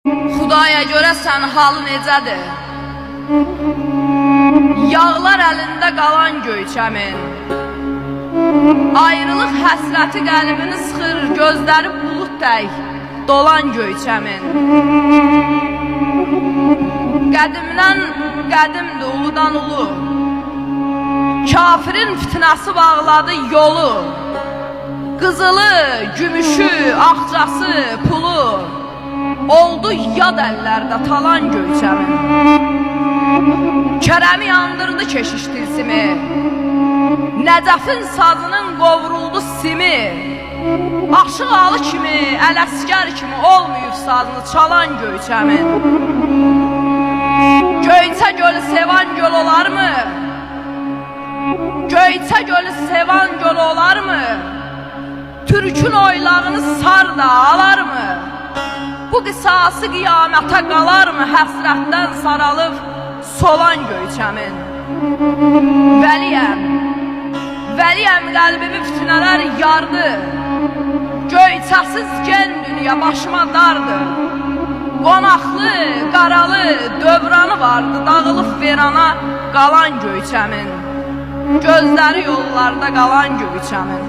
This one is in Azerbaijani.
Xudaya görə sən halı necədir? Yağlar əlində qalan Göyçəmin, ayrılıq həsrəti qəlbini sıxır, gözləri bulud tək dolan Göyçəmin. Qədimdən qədimdir, uludan ulu, kafirin fitnəsi bağladı yolu. Qızılı, gümüşü, axcası, pulu oldu yad əllərdə talan Göyçəmin. Kərəmi yandırdı keşiş tilsimi, Nəcəfin sazının qovruldu simi. Aşıq alı kimi, Ələsgər kimi olmayıb sazını çalan Göyçəmin. Göyçə gölü sevan göl olarmı? Göyçə gölü sevan göl olarmı? Türkün oylağını sar da alarmı? Bu qisası qiyamətə qalarmı? Həsrətdən saralıb solan Göyçəmin. Vəliyəm, vəliyəm qəlbimi fitnələr yardı. Göyçəsiz gen dünya başıma dardı. Qonaqlı, qaralı, dövranı vardı, dağılıb verana qalan Göyçəmin. Gözləri yollarda qalan Göyçəmin.